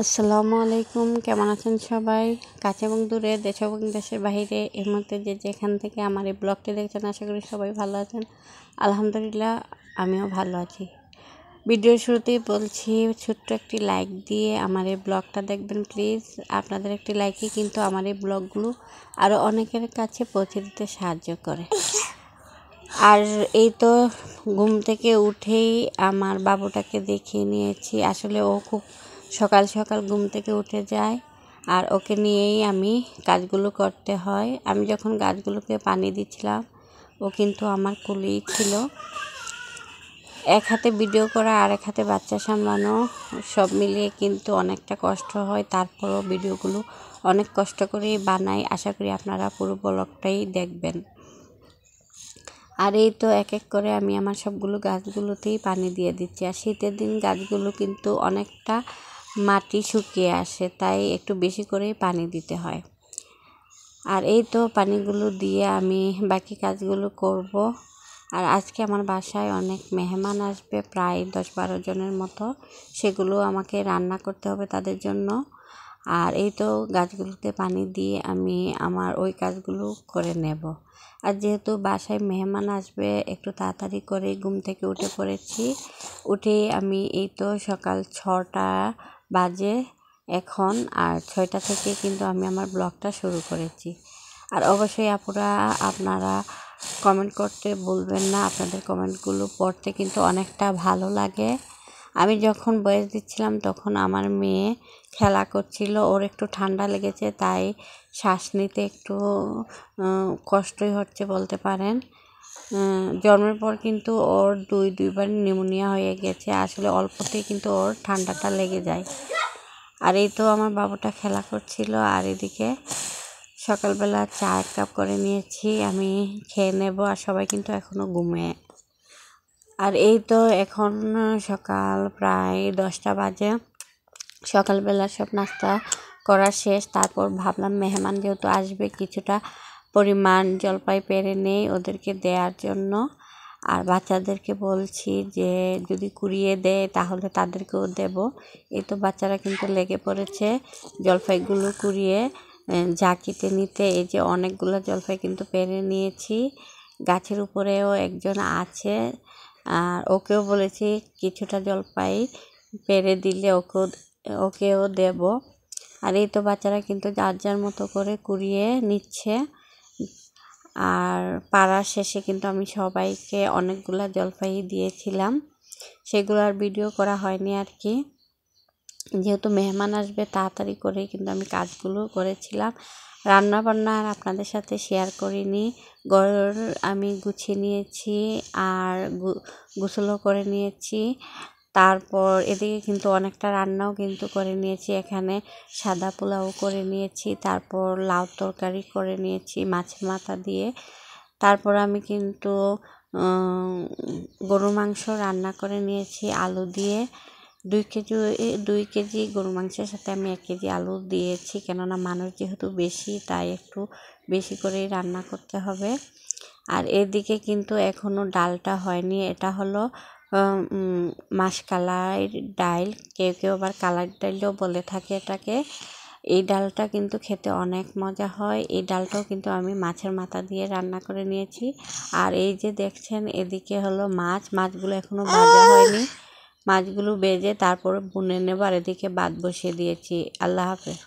আসসালামু আলাইকুম, কেমন আছেন সবাই? কাছে এবং দূরে, দেশ এবং দেশের বাইরে এর মধ্যে যেখান থেকে আমার এই ব্লগটি দেখছেন, আশা করি সবাই ভালো আছেন। আলহামদুলিল্লাহ, আমিও ভালো আছি। ভিডিওর শুরুতেই বলছি, ছোট্ট একটি লাইক দিয়ে আমার এই ব্লগটা দেখবেন প্লিজ। আপনাদের একটি লাইকই কিন্তু আমার এই ব্লগগুলো আরও অনেকের কাছে পৌঁছে দিতে সাহায্য করে। আর এই তো ঘুম থেকে উঠেই আমার বাবুটাকে দেখিয়ে নিয়েছি। আসলে ও খুব সকাল সকাল ঘুম থেকে উঠে যায়, আর ওকে নিয়েই আমি কাজগুলো করতে হয়। আমি যখন গাছগুলোকে পানি দিচ্ছিলাম, ও কিন্তু আমার কোলেই ছিল। এক হাতে ভিডিও করা আর এক হাতে বাচ্চা সামলানো, সব মিলিয়ে কিন্তু অনেকটা কষ্ট হয়। তারপরও ভিডিওগুলো অনেক কষ্ট করেই বানাই। আশা করি আপনারা পুরো ব্লগটাই দেখবেন। আর এই তো এক এক করে আমি আমার সবগুলো গাছগুলোতেই পানি দিয়ে দিচ্ছি। আর শীতের দিন গাছগুলো কিন্তু অনেকটা মাটি শুকিয়ে আসে, তাই একটু বেশি করেই পানি দিতে হয়। আর এই তো পানিগুলো দিয়ে আমি বাকি কাজগুলো করব। আর আজকে আমার বাসায় অনেক মেহমান আসবে, প্রায় 10-12 জনের মতো। সেগুলো আমাকে রান্না করতে হবে তাদের জন্য। আর এই তো গাছগুলোতে পানি দিয়ে আমি আমার ওই কাজগুলো করে নেব। আর যেহেতু বাসায় মেহমান আসবে, একটু তাড়াতাড়ি করে ঘুম থেকে উঠে পড়েছি। উঠেই আমি এই তো সকাল 6টা বাজে এখন, আর 6টা থেকে কিন্তু আমি আমার ব্লগটা শুরু করেছি। আর অবশ্যই আপুরা, আপনারা কমেন্ট করতে ভুলবেন না। আপনাদের কমেন্টগুলো পড়তে কিন্তু অনেকটা ভালো লাগে। আমি যখন বয়স দিচ্ছিলাম তখন আমার মেয়ে খেলা করছিল, ওর একটু ঠান্ডা লেগেছে, তাই শ্বাস নিতে একটু কষ্টই হচ্ছে বলতে পারেন। জন্মের পর কিন্তু ওর দুইবার নিউমোনিয়া হয়ে গেছে। আসলে অল্পতেই কিন্তু ওর ঠান্ডাটা লেগে যায়। আর এই তো আমার বাবুটা খেলা করছিল, আর এদিকে সকালবেলা চা 1 কাপ করে নিয়েছি, আমি খেয়ে নেব। আর সবাই কিন্তু এখনও ঘুমে। আর এই তো এখন সকাল প্রায় 10টা বাজে। সকালবেলা সব নাস্তা করা শেষ। তারপর ভাবলাম মেহমান যেহেতু আসবে, কিছুটা পরিমাণ জলপাই পেরে নেই ওদেরকে দেওয়ার জন্য। আর বাচ্চাদেরকে বলছি যে যদি কুড়িয়ে দেয় তাহলে তাদেরকেও দেব। এই তো বাচ্চারা কিন্তু লেগে পড়েছে জলপাইগুলো কুড়িয়ে ঝাঁকিতে নিতে। এই যে অনেকগুলো জলপাই কিন্তু পেরে নিয়েছি। গাছের উপরেও একজন আছে, আর ওকেও বলেছি কিছুটা জলপাই পেরে দিলে ওকেও দেব। আর এই তো বাচ্চারা কিন্তু যার যার মতো করে কুড়িয়ে নিচ্ছে। আর পাড়ার শেষে কিন্তু আমি সবাইকে অনেকগুলা জলপাই দিয়েছিলাম, সেগুলো আর ভিডিও করা হয়নি আর কি। যেহেতু মেহমান আসবে, তাড়াতাড়ি করেই কিন্তু আমি কাজগুলো করেছিলাম। রান্না বান্না আর আপনাদের সাথে শেয়ার করিনি। ঘর আমি গুছিয়ে নিয়েছি, আর গোসলও করে নিয়েছি। তারপর এদিকে কিন্তু অনেকটা রান্নাও কিন্তু করে নিয়েছি। এখানে সাদা পোলাও করে নিয়েছি, তারপর লাউ তরকারি করে নিয়েছি মাছের মাথা দিয়ে। তারপর আমি কিন্তু গরুর মাংস রান্না করে নিয়েছি আলু দিয়ে। 2 কেজি গরুর মাংসের সাথে আমি 1 কেজি আলু দিয়েছি, কেননা মানুষ যেহেতু বেশি, তাই একটু বেশি করেই রান্না করতে হবে। আর এদিকে কিন্তু এখনও ডালটা হয়নি। এটা হলো মাসকলাই ডাল, কেউ কেউ আবার কালার ডালও বলে থাকে এটাকে। এই ডালটা কিন্তু খেতে অনেক মজা হয়। এই ডালটাও কিন্তু আমি মাছের মাথা দিয়ে রান্না করে নিয়েছি। আর এই যে দেখছেন, এদিকে হলো মাছগুলো এখনও ভাজা হয়নি। মাছগুলো ভেজে তারপরে ভুনে নেব। আর এদিকে ভাত বসিয়ে দিয়েছি। আল্লাহ হাফেজ।